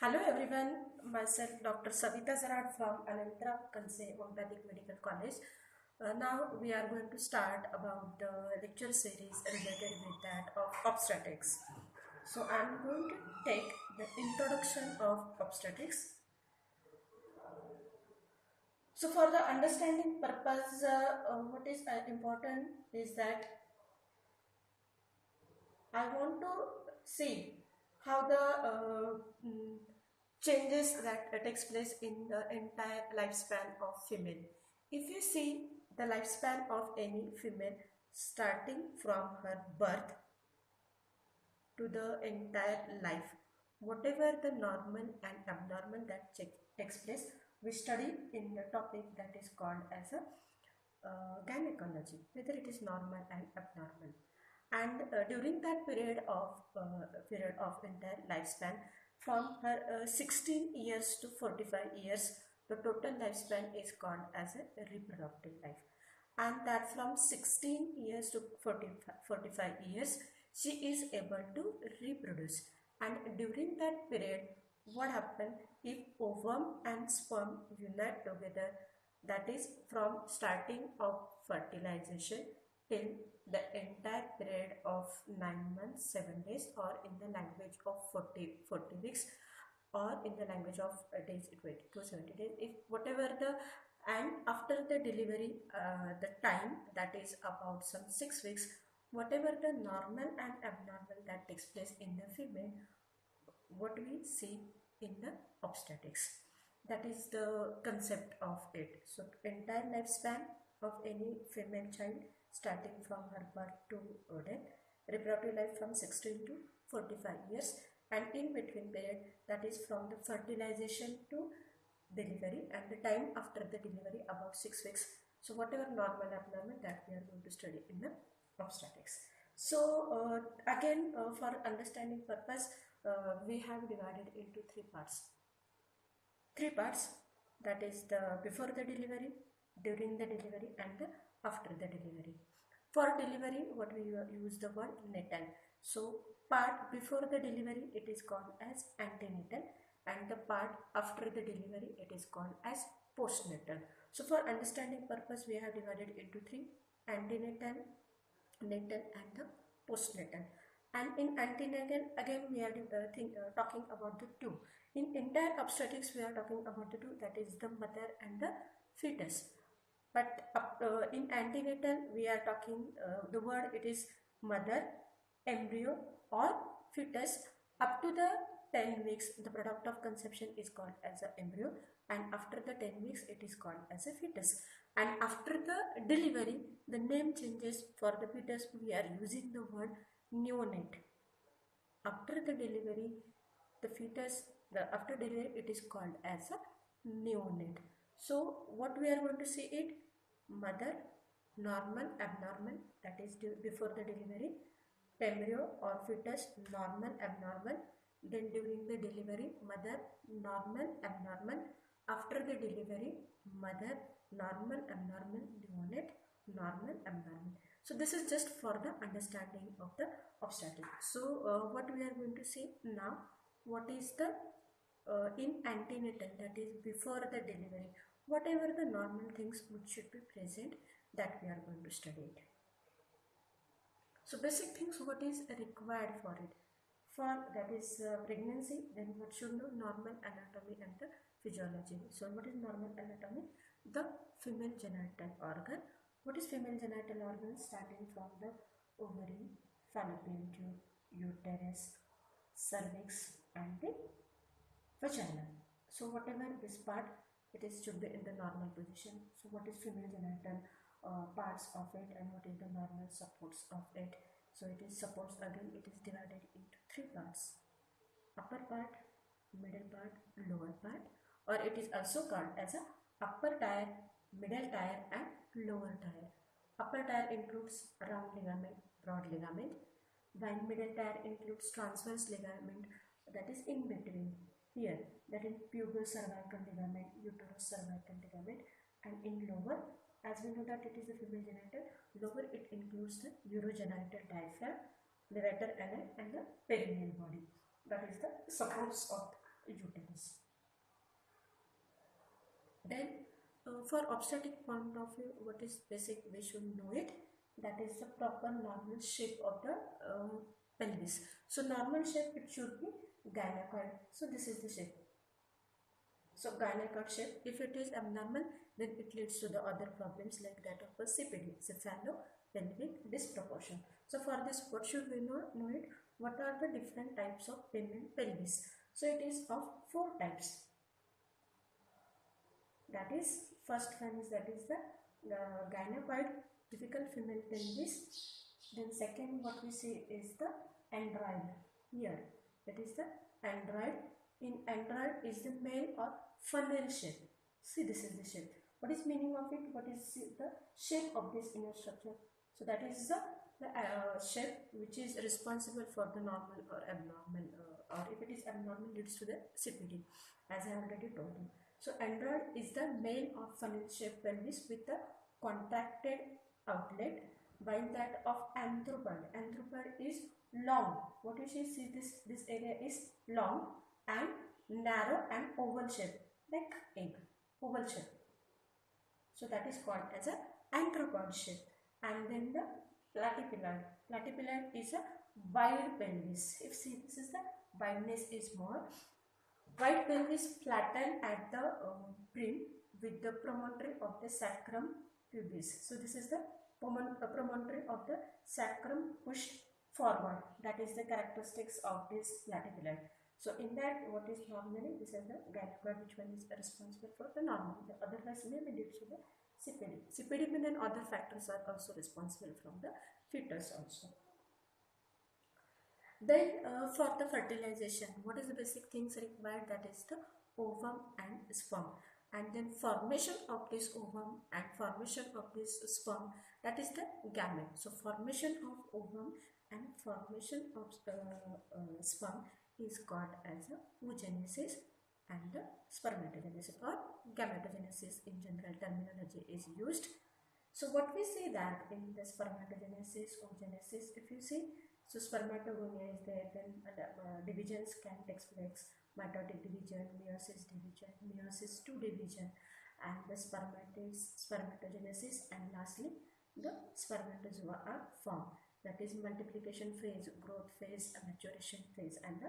Hello everyone, myself Dr. Savita Zarad from Anantra Kanse Homeopathic Medical College. Now we are going to start about the lecture series related with that of obstetrics. So I am going to take the introduction of obstetrics. So for the understanding purpose, what is important is that I want to see how the changes that takes place in the entire lifespan of female. If you see the lifespan of any female starting from her birth to the entire life, whatever the normal and abnormal that takes place, we study in the topic that is called as a gynecology, whether it is normal and abnormal. And during that period of entire lifespan, from her 16 years to 45 years, the total lifespan is called as a reproductive life. And that from 16 years to 45 years, she is able to reproduce. And during that period, what happens if ovum and sperm unite together, that is from starting of fertilization till the entire period of 9 months 7 days, or in the language of 40 weeks, or in the language of days it wait to 70 days, if whatever the, and after the delivery, the time that is about some 6 weeks, whatever the normal and abnormal that takes place in the female, what we see in the obstetrics, that is the concept of it. So entire lifespan of any female child starting from her birth to death, reproductive life from 16 to 45 years, and in between period, that is from the fertilization to delivery, and the time after the delivery about 6 weeks. So whatever normal abnormal that we are going to study in the obstetrics. So again, for understanding purpose, we have divided into three parts. That is the before the delivery, during the delivery, and the after the delivery. For delivery, what we use the word natal. So part before the delivery, it is called as antenatal, and the part after the delivery, it is called as postnatal. So for understanding purpose, we have divided into three: antenatal, natal, and the postnatal. And in antenatal, again we are talking about the two. In entire obstetrics, we are talking about the two, that is the mother and the fetus. But in antenatal, we are talking the word, it is mother, embryo, or fetus. Up to the 10 weeks, the product of conception is called as an embryo, and after the 10 weeks, it is called as a fetus. And after the delivery, the name changes. For the fetus, we are using the word neonate. After the delivery, the fetus, after delivery, it is called as a neonate. So what we are going to see it: mother, normal, abnormal, that is before the delivery; embryo or fetus, normal, abnormal; then during the delivery, mother, normal, abnormal; after the delivery, mother, normal, abnormal; neonate, normal, abnormal. So this is just for the understanding of the obstetrics. So what we are going to see now, what is the in antenatal, that is before the delivery, whatever the normal things which should be present, that we are going to study it. So basic things, what is required for it? For that is pregnancy, then what should know? Normal anatomy and the physiology. So what is normal anatomy? The female genital organ. What is female genital organ? Starting from the ovary, fallopian tube, uterus, cervix, and the vagina. So whatever this part, it is should be in the normal position. So what is female genital parts of it, and what is the normal supports of it? So it is supports, again it is divided into three parts: upper part, middle part, lower part, or it is also called as a upper tier, middle tier, and lower tier. Upper tier includes round ligament, broad ligament, while middle tier includes transverse ligament, that is in between here, that is pubocervical ligament, uterocervical ligament, and in lower, as we know that it is the female genital, lower it includes the urogenital diaphragm, levator ani, and the perineal body. That is the supports of uterus. Then for obstetric point of view, what is basic we should know it, that is the proper normal shape of the pelvis. So normal shape it should be gynecoid. So this is the shape. So gynecoid shape, if it is abnormal, then it leads to the other problems like that of a CPD, cephalopelvic disproportion. So for this, what should we know it? What are the different types of female pelvis? So it is of 4 types. That is, first one is that is the gynecoid, typical female pelvis. Then second, what we see is the android here. That is the android. In android is the male or funnel shape. See, this is the shape. What is meaning of it? What is the shape of this inner structure? So that is the shape which is responsible for the normal or abnormal, or if it is abnormal leads to the CPD, as I already told you. So android is the male or funnel shaped pelvis with the contracted outlet, while that of anthropoid is long. What you see, this area is long and narrow and oval shape, like egg, oval shape. So that is called as a anthropoid shape. And then the platypelloid is a wide pelvis. If see, this is the wideness is more. Wide pelvis flattened at the brim with the promontory of the sacrum pubis. So this is the promontory of the sacrum pushed forward. That is the characteristics of this platypelloid. So in that, what is normally, this is the gynecoid, which one is responsible for the normal. The otherwise may be due to the CPD. CPD and other factors are also responsible from the fetus also. Then for the fertilization, what is the basic things required? That is the ovum and sperm. And then formation of this ovum and formation of this sperm, that is the gamete. So formation of ovum and formation of sperm is called as a oogenesis, and the spermatogenesis or gametogenesis in general terminology is used. So what we see that in the spermatogenesis, oogenesis, if you see, so spermatogonia is there, then divisions can take place, mitotic division, meiosis II division, and the spermatogenesis, and lastly the spermatozoa are formed. That is multiplication phase, growth phase, maturation phase, and the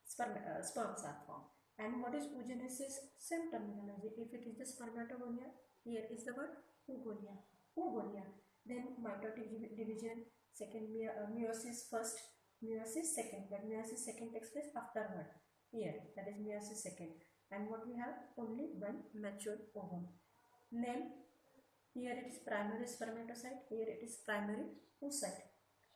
sperms are formed. And what is oogenesis? Same terminology. If it is the spermatogonia, here is the word oogonia. Then mitotic division, second meiosis first, meiosis second, but meiosis second takes place afterward. Here, that is meiosis second. And what we have? Only one mature ovum. Name, here it is primary spermatocyte, here it is primary oocyte.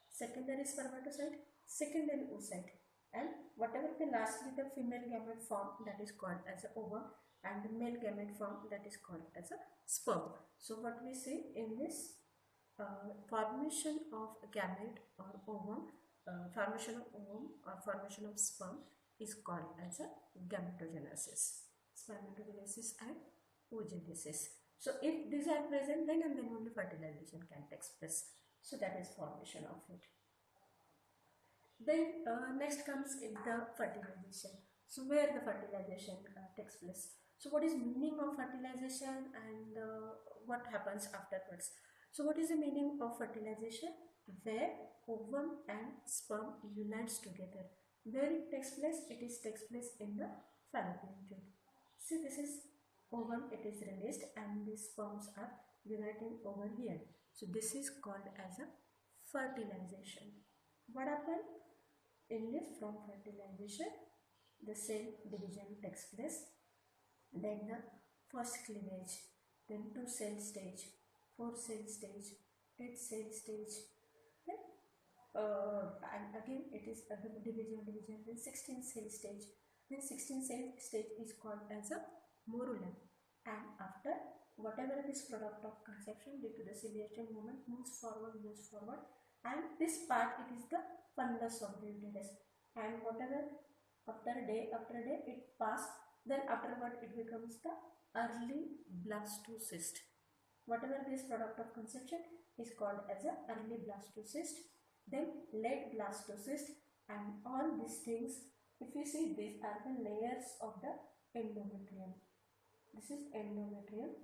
Secondary spermatocyte, secondary oocyte. And whatever the lastly the female gamete form, that is called as a ovum, and the male gamete form, that is called as a sperm. So what we see in this formation of gamete or ovum, formation of ovum or formation of sperm is called as a gametogenesis, spermatogenesis and oogenesis. So if these are present, then and then only fertilization can take place. So that is formation of it. Then next comes in the fertilization. So where the fertilization takes place. So what is meaning of fertilization, and what happens afterwards? So what is the meaning of fertilization? Where ovum and sperm unites together. Where it takes place? It takes place in the fallopian tube. See, this is ovum, it is released, and the sperms are uniting over here. So this is called as a fertilization. What happens? In this, from fertilization, the cell division takes place, then the first cleavage, then 2 cell stage, 4 cell stage, 8 cell stage, then and again it is division, then 16 cell stage. Then 16 cell stage is called as a morula, and after whatever this product of conception due to the ciliation movement moves forward, and this part it is the fundus of the uterus, and whatever after day it passes, then afterward it becomes the early blastocyst. Whatever this product of conception is called as a early blastocyst, then late blastocyst, and all these things if you see, these are the layers of the endometrium. This is endometrium.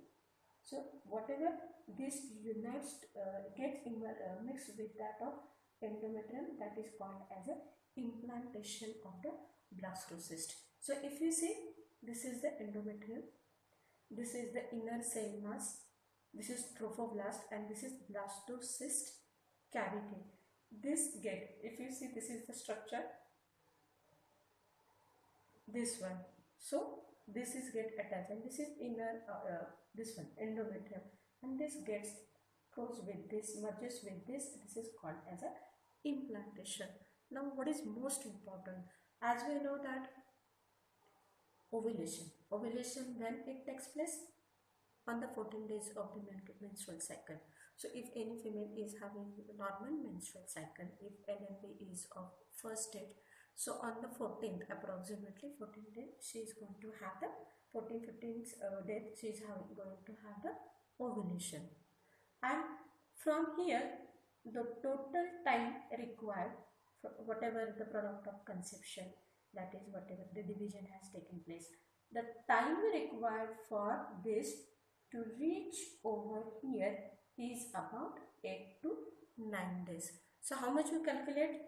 So whatever this unites gets mixed with that of endometrium, that is called as a implantation of the blastocyst. So if you see, this is the endometrium, this is the inner cell mass, this is trophoblast, and this is blastocyst cavity. This get, if you see, this is the structure, this one. So this is get attached, and this is inner this one endometrium, and this gets close with this, merges with this. This is called as a implantation. Now what is most important, as we know that ovulation when it takes place on the 14 days of the menstrual cycle. So if any female is having normal menstrual cycle, if LMP is of first date, so on the 14th, approximately 14th day, she is going to have the 15th day, she is going to have the ovulation. And from here, the total time required for whatever the product of conception, that is whatever the division has taken place, the time required for this to reach over here is about 8 to 9 days. So how much you calculate?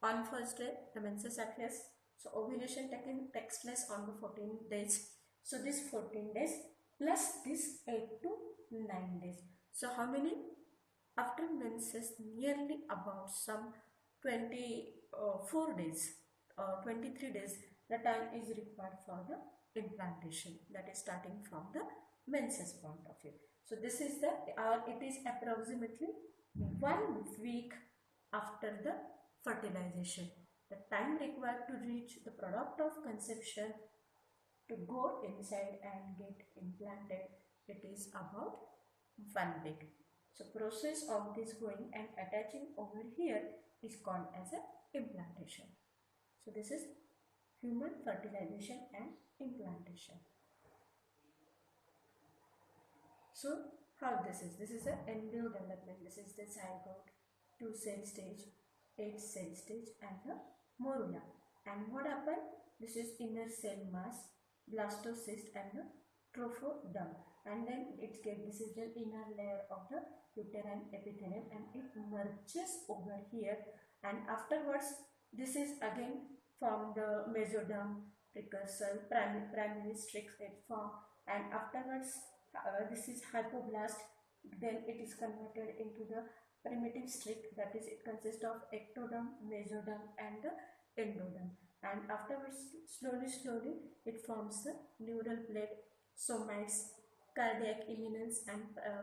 On first day, the menses appears. So ovulation takes place on the 14 days. So this 14 days plus this 8 to 9 days. So how many? After menses, nearly about some 24 days or 23 days, the time is required for the implantation, that is starting from the menses point of view. So this is the, it is approximately 1 week after the fertilization. The time required to reach the product of conception to go inside and get implanted, it is about 1 week. So process of this going and attaching over here is called as a implantation. So this is human fertilization and implantation. So how this is? This is the embryo development. This is the zygote, 2-cell stage, 8-cell stage, and the morula. And what happened? This is inner cell mass, blastocyst, and the trophoderm. And then it gets, this is the inner layer of the uterine epithelium, and it merges over here. And afterwards, this is again from the mesoderm, precursor, primary strix it form, and afterwards this is hypoblast. Then it is converted into the primitive strix, that is, it consists of ectoderm, mesoderm, and the endoderm. And afterwards, slowly it forms the neural plate, somites, cardiac eminence, and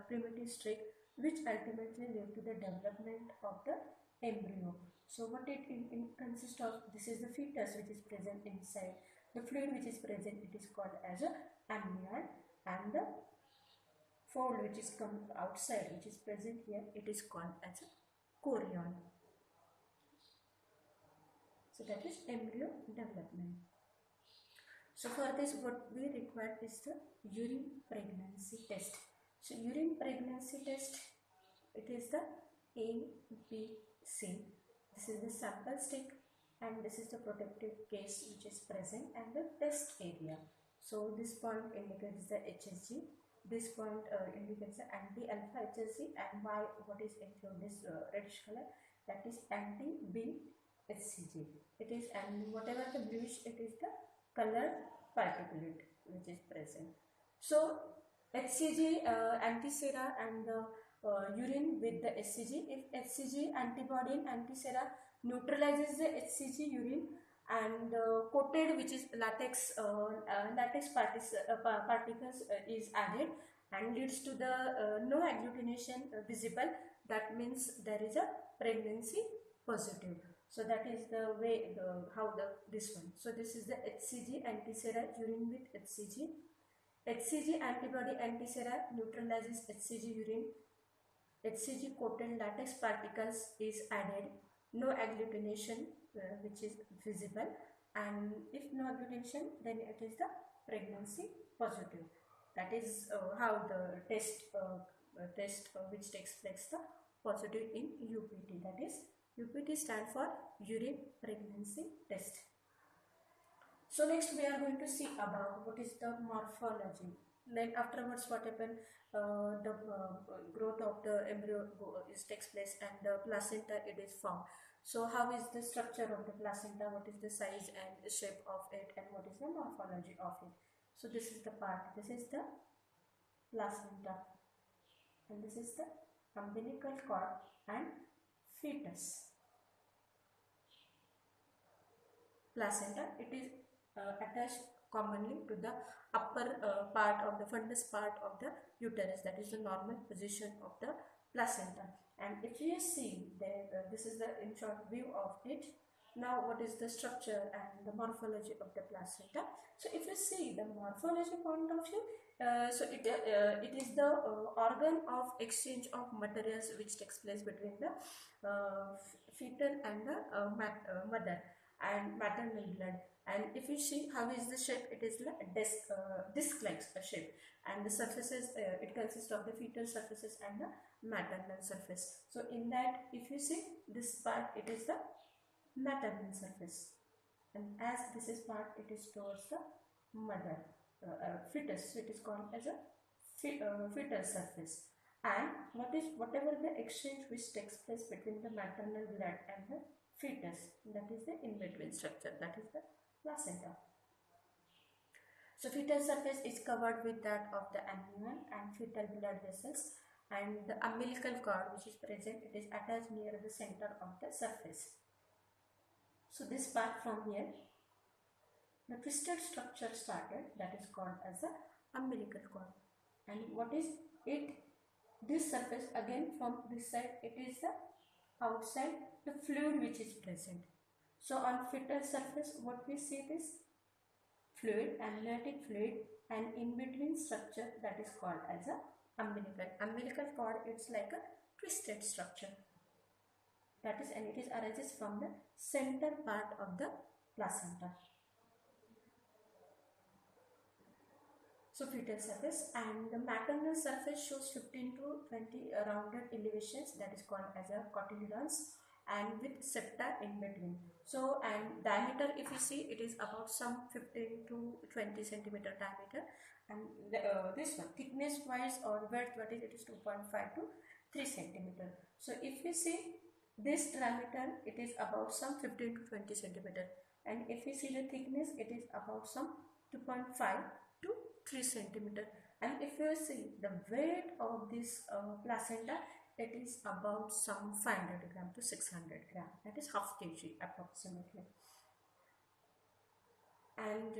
primitive strix, which ultimately lead to the development of the embryo. So what it consists of, this is the fetus which is present inside. The fluid which is present, it is called as a amnion, and the fold which is come outside, which is present here, it is called as a chorion. So that is embryo development. So for this, what we require is the urine pregnancy test. So urine pregnancy test, it is the ABC. This is the sample stick, and this is the protective case which is present, and the test area. So this point indicates the HSG, this point indicates the anti-alpha HSG, and why, what is included this reddish color, that is anti-B HCG. It is, and whatever the bluish, it is the colored particulate which is present. So HCG, antisera, and the urine with the HCG. If HCG antibody in antisera neutralizes the HCG urine, and coated, which is latex particles is added and leads to the no agglutination visible, that means there is a pregnancy positive. So that is the way, this one. So this is the HCG antisera, urine with HCG. HCG antibody antisera neutralizes HCG urine. HCG coated latex particles is added. No agglutination which is visible, and if no agglutination, then it is the pregnancy positive. That is how the test which takes place the positive in UPT. That is, UPT stand for urine pregnancy test. So next we are going to see about what is the morphology. Then afterwards what happen, the growth of the embryo takes place and the placenta it is formed. So how is the structure of the placenta, what is the size and the shape of it, and what is the morphology of it. So this is the part, this is the placenta, and this is the umbilical cord and fetus. Placenta, it is attached commonly to the upper part of the fundus part of the uterus, that is the normal position of the placenta. And if you see there, this is the in short view of it. Now what is the structure and the morphology of the placenta? So if you see the morphology point of view, so it is the organ of exchange of materials which takes place between the fetal and the mother and maternal blood. And if you see how is the shape, it is like disc-like shape, and the surfaces it consists of the fetal surfaces and the maternal surface. So in that, if you see this part, it is the maternal surface, and as this is part, it is towards the mother fetus, so it is called as a fetal surface. And whatever the exchange which takes place between the maternal blood and the fetus, that is the in-between structure, that is the placenta. So fetal surface is covered with that of the amnion and fetal blood vessels, and the umbilical cord which is present, it is attached near the center of the surface. So this part from here, the twisted structure started, that is called as the umbilical cord. And what is it? This surface, again from this side, it is the outside, the fluid which is present. So on fetal surface, what we see this fluid, amniotic fluid, and in between structure, that is called as a umbilical cord. It's like a twisted structure, that is, and it is arises from the center part of the placenta. So fetal surface, and the maternal surface shows 15 to 20 rounded elevations, that is called as a cotyledons, and with septa in between. So, and diameter, if you see, it is about some 15 to 20 centimeter diameter, and this one thickness wise or width, what is it is 2.5 to 3 centimeter. So if you see this diameter, it is about some 15 to 20 centimeter, and if you see the thickness, it is about some 2.5 to 3 centimeter. And if you see the weight of this placenta, it is about some 500 gram to 600 gram, that is half kg approximately. And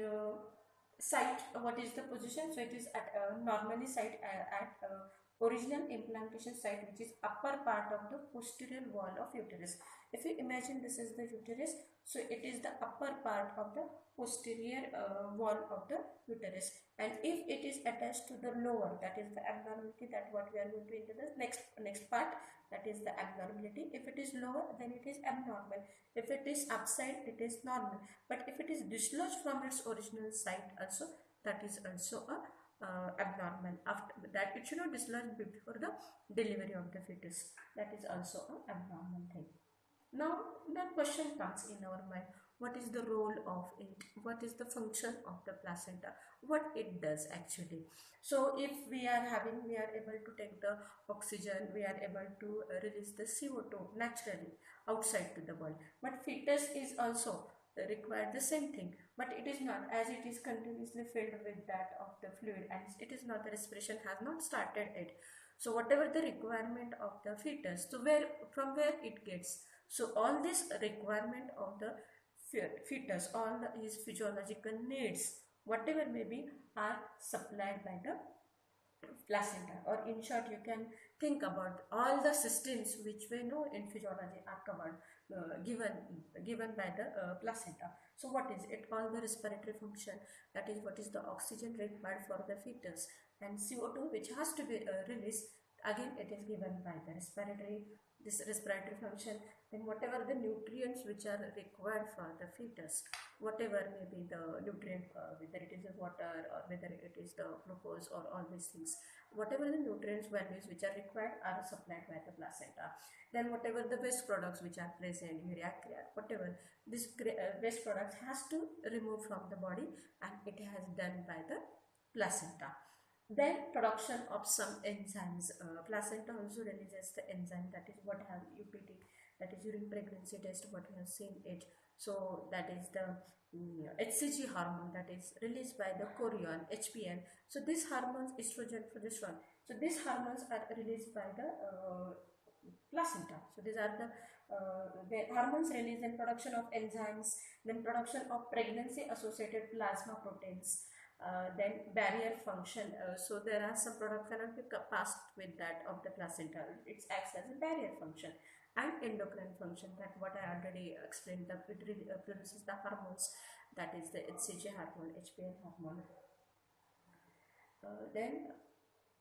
site, what is the position? So it is at normally site at original implantation site, which is upper part of the posterior wall of uterus. If you imagine this is the uterus, so it is the upper part of the posterior wall of the uterus, and if it is attached to the lower, that is the abnormality, that what we are going to into the next part, that is the abnormality. If it is lower, then it is abnormal. If it is upside, it is normal. But if it is dislodged from its original site also, that is also a abnormal. After that, it should not dislodge before the delivery of the fetus, that is also an abnormal thing. Now the question comes in our mind, what is the role of it, what is the function of the placenta, what it does actually. So if we are able to take the oxygen, we are able to release the CO2 naturally outside to the world, but fetus is also require the same thing, but it is not, as it is continuously filled with that of the fluid, and it is not, the respiration has not started it. So whatever the requirement of the fetus, so from where it gets, so all this requirement of the fetus, all his physiological needs, whatever may be, are supplied by the placenta. Or in short, you can think about all the systems which we know in physiology are covered, given by the placenta. So what is it? All the respiratory function, that is what is the oxygen required for the fetus, and CO2 which has to be released, again it is given by the respiratory function. Then whatever the nutrients which are required for the fetus, whatever may be the nutrient, whether it is the water or whether it is the glucose or all these things, whatever the nutrients values which are required are supplied by the placenta. Then whatever the waste products which are present, urea, creat, whatever, this waste products has to remove from the body, and it has done by the placenta. Then production of some enzymes. Placenta also releases the enzyme, that is what have UPT, that is urine pregnancy test, what we have seen it. So that is the HCG hormone that is released by the chorion, HPN. So these hormones, estrogen, progesterone, so these hormones are released by the placenta. So these are the hormones released in production of enzymes, then production of pregnancy associated plasma proteins, then barrier function. So there are some products cannot be passed with that of the placenta. It acts as a barrier function. And endocrine function, that what I already explained, that it produces the hormones, that is the HCG hormone, HPN hormone. Then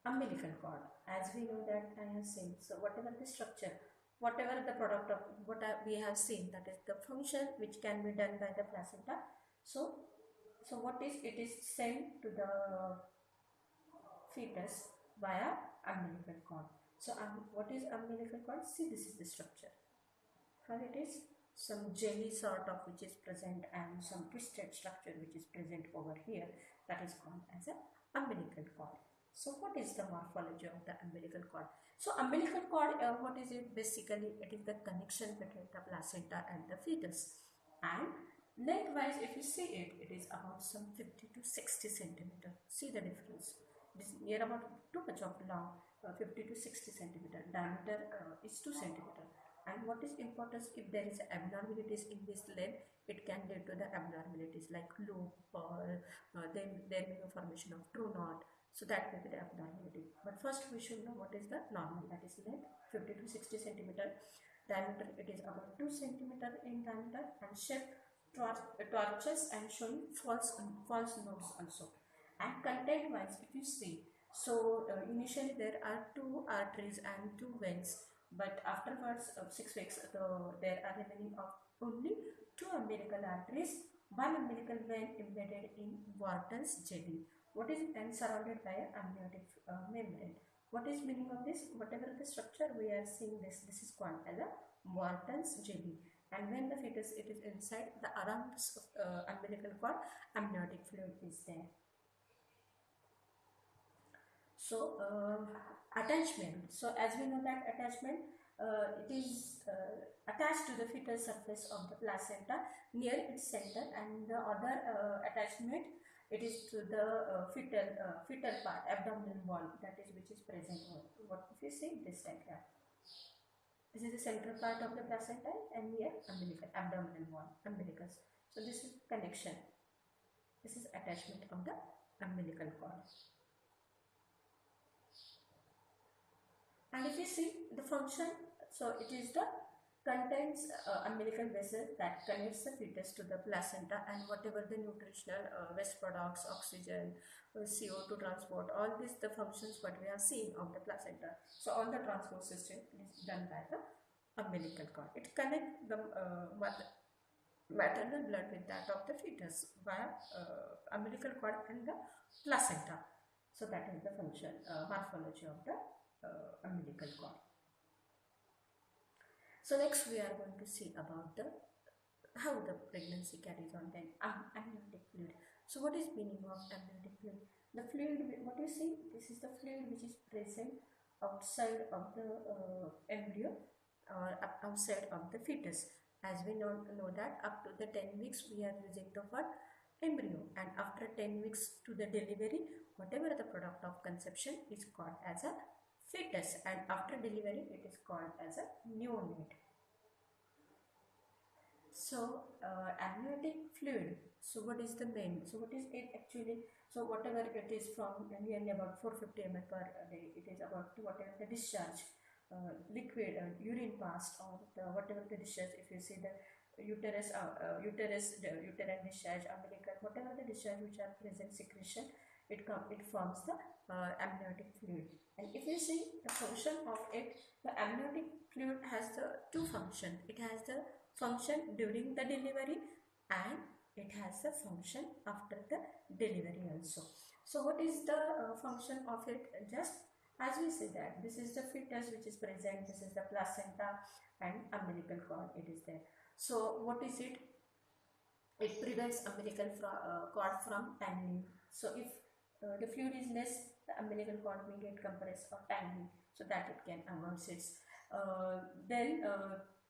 umbilical cord, as we know that I have seen. So whatever the structure, whatever the product of what we have seen, that is the function which can be done by the placenta. So what is it is sent to the fetus via umbilical cord. So what is umbilical cord? See, this is the structure. How it is? Some jelly sort of which is present, and some twisted structure which is present over here, that is called as a umbilical cord. So what is the morphology of the umbilical cord? So umbilical cord, what is it? Basically, it is the connection between the placenta and the fetus. And lengthwise, if you see it, it is about some 50 to 60 centimeter. See the difference. It is near about too much of long. 50 to 60 centimeter. Diameter is 2 centimeter. And what is important, if there is abnormalities in this length, it can lead to the abnormalities like loop, or then there may be a formation of true knot. So that may be the abnormality. But first we should know what is the normal, that is length 50 to 60 centimeter. Diameter, it is about 2 centimeter in diameter, and shape tortuous and showing false nodes also. And content wise, if you see, so initially there are 2 arteries and 2 veins, but afterwards of 6 weeks there are remaining of only 2 umbilical arteries, 1 umbilical vein embedded in Wharton's jelly. What is it? And surrounded by an amniotic membrane. What is meaning of this? Whatever the structure we are seeing, this is called as a Wharton's jelly. And when the fetus it is inside, the around umbilical cord, amniotic fluid is there. So attachment. So as we know that attachment, it is attached to the fetal surface of the placenta near its center, and the other attachment, it is to the fetal part, abdominal wall, that is which is present. What if you see this diagram? This is the central part of the placenta, and here umbilical, abdominal wall, umbilicus. So this is connection. This is attachment of the umbilical cord. And if you see the function, so it is the contains umbilical vessel that connects the fetus to the placenta, and whatever the nutritional waste products, oxygen, CO2 transport, all these the functions what we are seeing of the placenta. So all the transport system is done by the umbilical cord. It connects the maternal blood with that of the fetus via umbilical cord and the placenta. So that is the function, morphology of the umbilical cord. So next we are going to see about the how the pregnancy carries on. Then amniotic fluid. So what is meaning of amniotic fluid? The fluid, what you see, this is the fluid which is present outside of the embryo or outside of the fetus. As we know that up to the 10 weeks we are using the word embryo, and after 10 weeks to the delivery, whatever the product of conception is called as a fetus, and after delivery it is called as a neonate. So amniotic fluid, so what is the main, so what is it actually? So whatever it is from nearly about 450 ml per day, it is about whatever the discharge, liquid, urine passed, or whatever the discharge. If you see the uterus, the uterine discharge, umbilical, whatever the discharge which are present secretion, it forms the amniotic fluid. And if you see the function of it, the amniotic fluid has the two functions. It has the function during the delivery and it has a function after the delivery also. So what is the function of it? Just as we say that this is the fetus which is present, this is the placenta and umbilical cord, it is there. So what is it? It prevents umbilical cord from tangling. So if the fluid is less, the umbilical cord will get compressed or tangling, so that it can avoid it. Then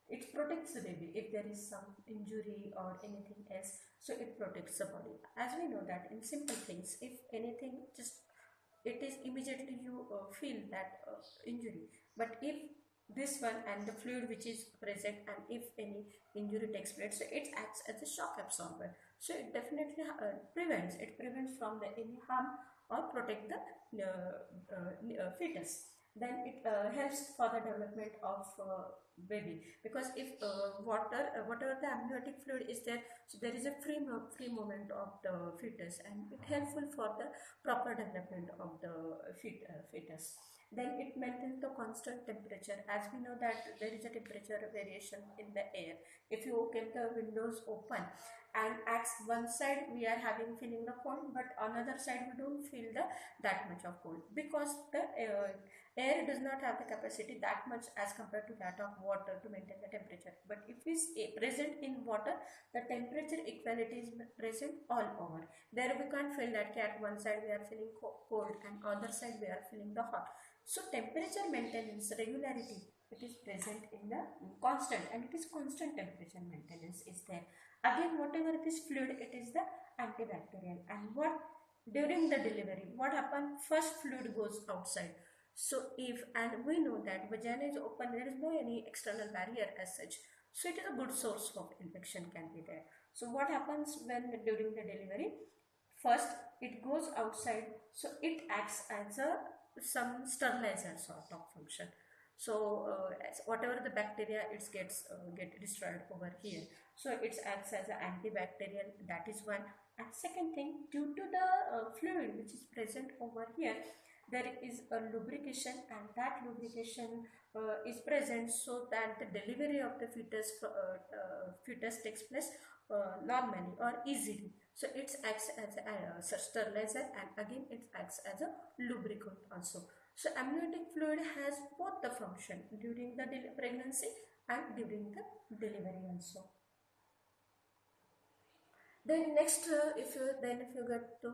it protects the baby if there is some injury or anything else, so it protects the body. As we know that in simple things, if anything, just it is immediately you feel that injury, but if this one and the fluid which is present and if any injury takes place, so it acts as a shock absorber, so it definitely prevents from the any harm or protect the fetus. Then it helps for the development of baby, because if whatever the amniotic fluid is there, so there is a free movement of the fetus, and it helpful for the proper development of the fetus. Then it maintains the constant temperature. As we know that there is a temperature variation in the air. If you keep the windows open and at one side we are having feeling the cold, but another side we don't feel that much of cold, because the air does not have the capacity that much as compared to that of water to maintain the temperature. But if it is present in water, the temperature equality is present all over. There we can't feel that at one side we are feeling cold and other side we are feeling the hot. So temperature maintenance regularity, it is present in the constant, and it is constant temperature maintenance is there. Again, whatever this fluid, it is the antibacterial. And what during the delivery, what happens? First fluid goes outside. So if, and we know that vagina is open, there is no any external barrier as such, so it is a good source of infection can be there. So what happens when during the delivery? First it goes outside, so it acts as a some sterilizer sort of function. So whatever the bacteria, it gets get destroyed over here, so it acts as an antibacterial. That is one. And second thing, due to the fluid which is present over here, there is a lubrication, and that lubrication is present, so that the delivery of the fetus takes place normally or easily. So it acts as a sterilizer, and again it acts as a lubricant also. So amniotic fluid has both the function during the pregnancy and during the delivery also. Then next, if you get to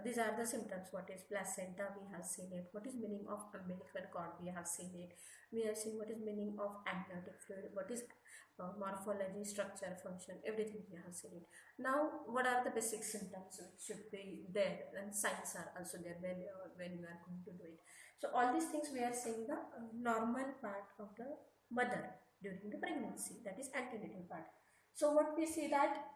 these are the symptoms. What is placenta? We have seen it. What is meaning of umbilical cord? We have seen it. We have seen what is meaning of amniotic fluid. What is morphology, structure, function, everything we have seen it. Now, what are the basic symptoms which should be there, and signs are also there when you are going to do it. So all these things we are seeing the normal part of the mother during the pregnancy, that is antenatal part. So what we see that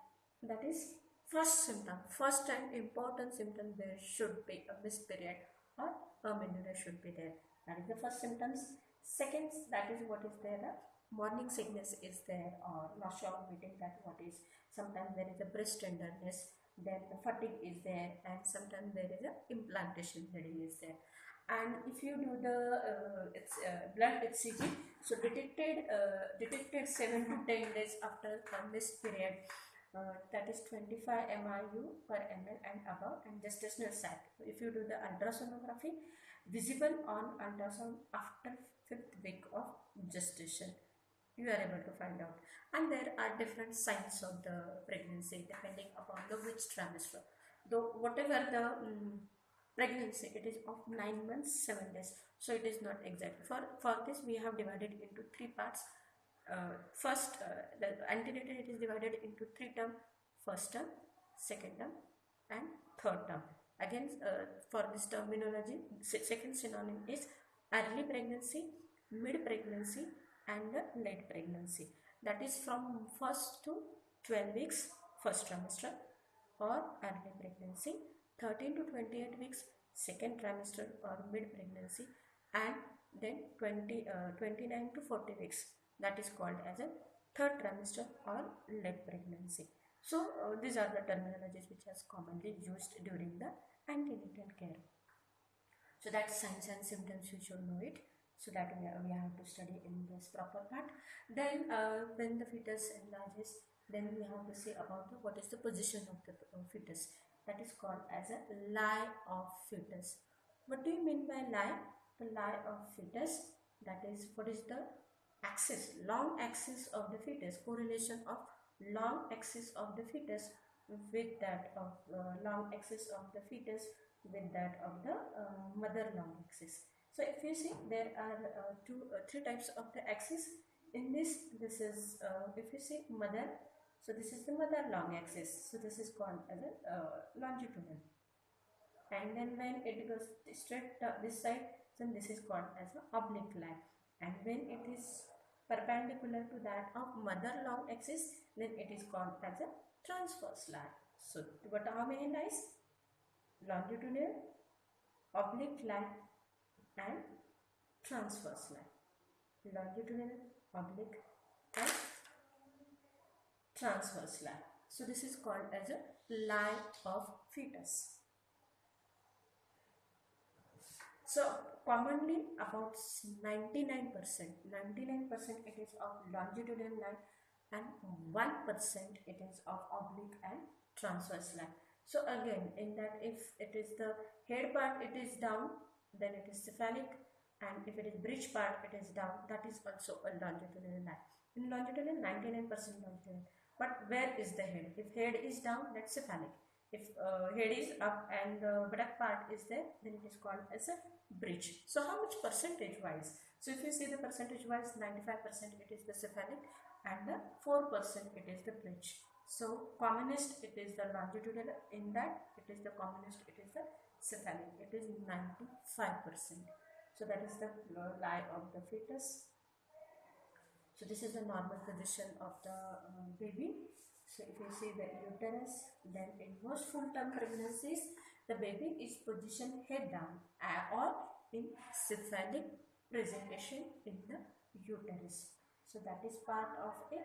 is first symptom, first and important symptom, there should be a missed period or amenorrhea should be there. That is the first symptoms. Second, that is what is there, morning sickness is there, or nausea vomiting, that what is, sometimes there is a breast tenderness, then the fatigue is there, and sometimes there is a implantation bleeding is there. And if you do the blood HCG, so detected 7 to 10 days after the missed period, that is 25 MIU per ml and above, and gestational sac. If you do the ultrasonography, visible on ultrasound after 5th week of gestation, you are able to find out. And there are different signs of the pregnancy depending upon the which trimester. Though whatever the pregnancy, it is of 9 months 7 days, so it is not exact. For this we have divided into 3 parts. First, the antenatal, it is divided into 3 terms: first term, second term, and third term. Again, for this terminology, second synonym is early pregnancy, mid pregnancy, and late pregnancy. That is from 1st to 12 weeks, first trimester, or early pregnancy, 13 to 28 weeks, second trimester or mid pregnancy, and then 29 to 40 weeks, that is called as a third trimester or late pregnancy. So these are the terminologies which are commonly used during the antenatal care. So that's signs and symptoms, you should know it, so that we have to study in this proper part. Then when the fetus enlarges, Then we have to say about what is the position of the fetus. That is called as a lie of fetus. What do you mean by lie? The lie of fetus, that is what is the axis, long axis of the fetus, correlation of long axis of the fetus with that of long axis of the fetus with that of the mother long axis. So if you see, there are three types of the axis. In this is if you see mother, so this is the mother long axis, so this is called as a longitudinal. And then when it goes straight this side, then this is called as an oblique line. And when it is perpendicular to that of mother long axis, then it is called as a transverse line. So what are how many lines? Longitudinal, oblique line and transverse line. Longitudinal, oblique and transverse line. So this is called as a line of fetus. So commonly about 99% it is of longitudinal line and 1% it is of oblique and transverse line. So again, in that, if it is the head part it is down, then it is cephalic, and if it is bridge part it is down, that is also a longitudinal line. In longitudinal, 99% longitudinal. But where is the head? If head is down, that's cephalic. If head is up and the buttock part is there, then it is called as a bridge. So how much percentage wise? So if you see the percentage wise, 95% it is the cephalic and the 4% it is the bridge. So commonest it is the longitudinal, in that it is the commonest it is the cephalic, it is 95%. So that is the lie of the fetus. So this is the normal position of the baby. So if you see the uterus, then in most full-term pregnancies, the baby is positioned head down or in cephalic presentation in the uterus. So that is part of it.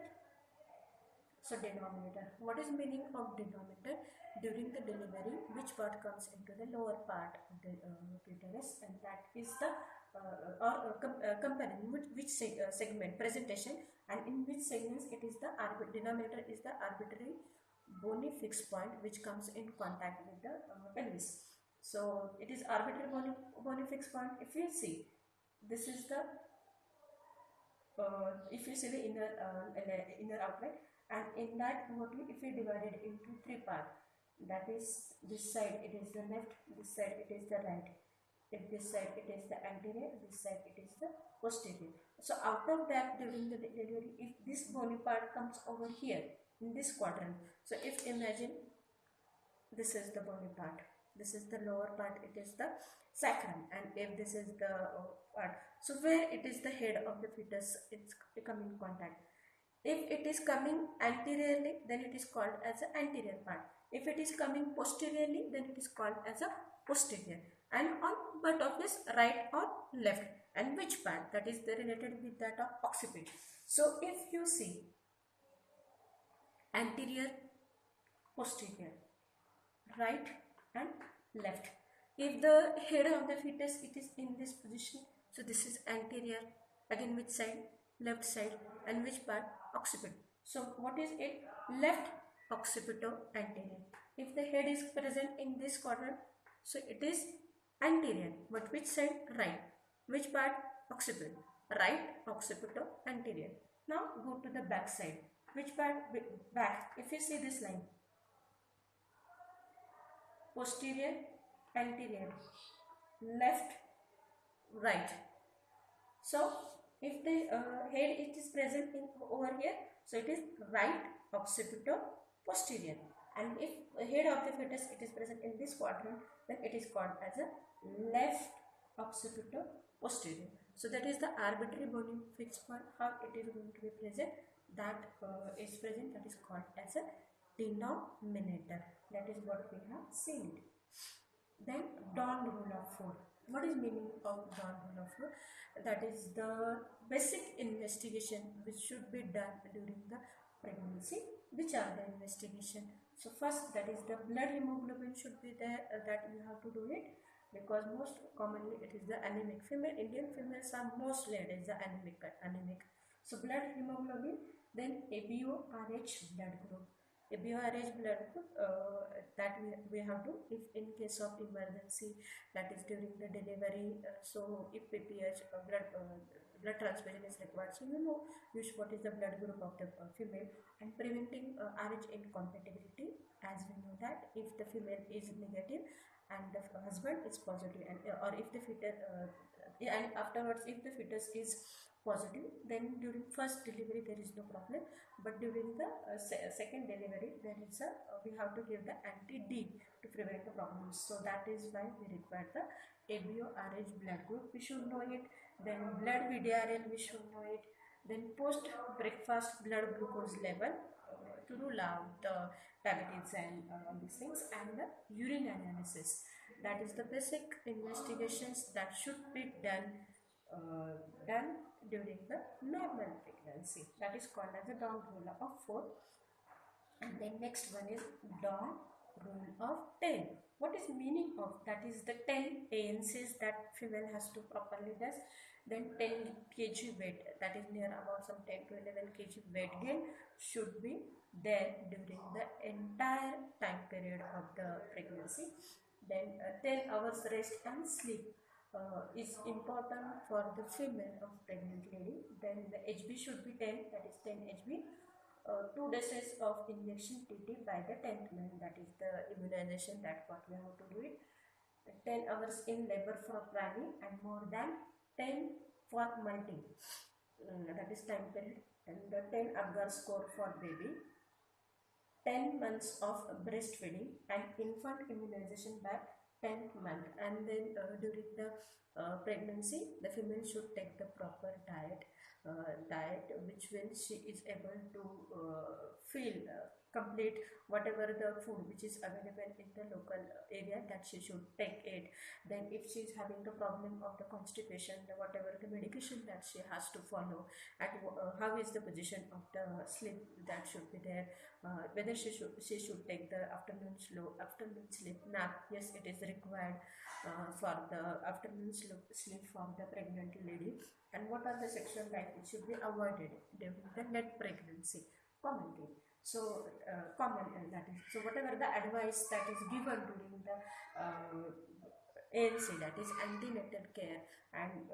So denominator. What is meaning of denominator? During the delivery, which part comes into the lower part of the uterus, and that is the comparing which segment presentation, and in which segments it is the denominator is the arbitrary bony fixed point which comes in contact with the pelvis. So it is arbitrary bony fixed point. If you see, this is the if you see the inner outline, and in that if we divide it into three parts, that is this side it is the left, this side it is the right, if this side it is the anterior, this side it is the posterior. So out of that, during the delivery, if this bony part comes over here in this quadrant, so if imagine this is the bony part, this is the lower part, it is the sacrum, and if this is the part, so where it is the head of the fetus, it's come in contact. If it is coming anteriorly, then it is called as the anterior part. If it is coming posteriorly, then it is called as a posterior. And on but of this, right or left, and which part, that is related with that of occiput. So if you see anterior, posterior, right and left, if the head of the fetus it is in this position, so this is anterior, again which side? Left side, and which part? Occiput. So what is it? Left occipito-anterior. If the head is present in this quadrant, so it is anterior, but which side? Right. Which part? Occiput. Right occipito-anterior. Now go to the back side. Which part? Back. If you see this line, posterior, anterior, left, right. So if the head it is present in over here, so it is right occipito-posterior, and if head of the fetus it is present in this quadrant, then it is called as a left occipito-posterior. So that is the arbitrary bony fixed point, how it is going to be present, that is present, that is called as a denominator. That is what we have seen. Then Dawn rule of 4. What is meaning of Dawn rule of 4? That is the basic investigation which should be done during the pregnancy. Which are the investigation? So first, that is the blood hemoglobin should be there, that you have to do it, because most commonly it is the anemic. Indian females are mostly it is the anemic. So blood hemoglobin Then ABO-RH blood group. ABO-RH blood group that we have to, if in case of emergency, that is during the delivery, so if PPH blood transfusion is required, so what is the blood group of the female, and preventing RH incompatibility, as we know that if the female is negative and the husband is positive, and or if the fetus and afterwards if the fetus is positive, then during first delivery there is no problem, but during the second delivery there is a we have to give the anti-D to prevent the problems. So that is why we require the ABO-RH blood group, we should know it. Then blood VDRL, we should know it. Then post breakfast blood glucose level to rule out the diabetes and these things, and the urine analysis. That is the basic investigations that should be done during the normal pregnancy. That is called as the Dawn rule of 4. And then next one is Dawn rule of 10. What is meaning of that? Is the 10 ANCs that female has to properly does. Then 10 kg weight, that is near about some 10 to 11 kg weight gain should be there during the entire time period of the pregnancy. Then 10 hours rest and sleep is important for the female of pregnant lady. Then the HB should be 10, that is 10 HB. 2 doses of injection TT by the 10th month, that is the immunization, that what we have to do it. 10 hours in labor for primary and more than 10 for multi, that is time period. And the 10 Apgar score for baby. 10 months of breastfeeding and infant immunization by 10th month. And then during the pregnancy, the female should take the proper diet which will she is able to feel complete whatever the food which is available in the local area, that she should take it. Then if she is having the problem of the constipation, whatever the medication that she has to follow, and how is the position of the sleep that should be there, whether she should take the afternoon sleep nap. Yes, it is required for the afternoon sleep for the pregnant lady. And what are the sexual life which should be avoided during the net pregnancy? Commonly. So that is, so whatever the advice that is given during the ANC, that is antenatal care, and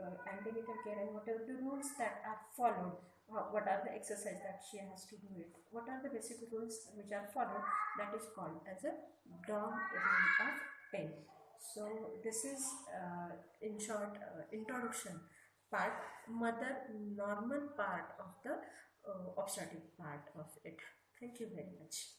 whatever the rules that are followed, what are the exercise that she has to do it, what are the basic rules which are followed, that is called as a Dawn rule of 10. So this is in short introduction part, mother normal part of the obstetric part of it. Thank you very much.